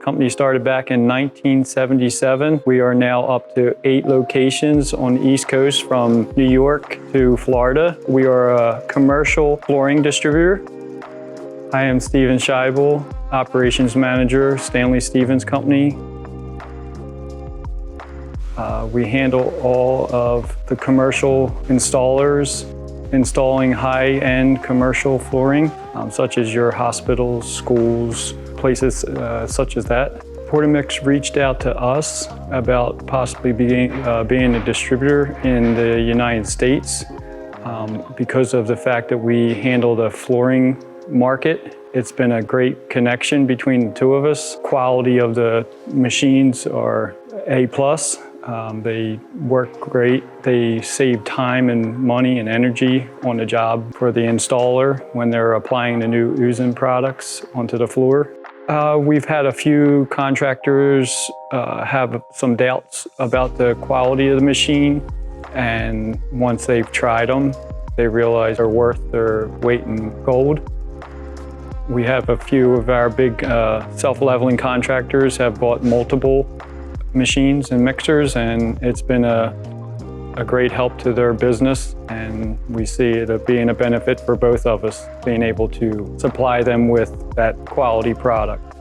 Company started back in 1977. We are now up to 8 locations on the East Coast from New York to Florida. We are a commercial flooring distributor. I am Steven Scheibel, Operations Manager, Stanley Stephens Company. We handle all of the commercial installers, installing high-end commercial flooring, such as your hospitals, schools, places such as that. Portamix reached out to us about possibly being a distributor in the United States because of the fact that we handle the flooring market. It's been a great connection between the two of us. Quality of the machines are A+. They work great. They save time and money and energy on the job for the installer when they're applying the new Uzin products onto the floor. We've had a few contractors have some doubts about the quality of the machine, and once they've tried them, they realize they're worth their weight in gold. We have a few of our big self-leveling contractors have bought multiple machines and mixers, and it's been a great help to their business, and we see it being a benefit for both of us, being able to supply them with that quality product.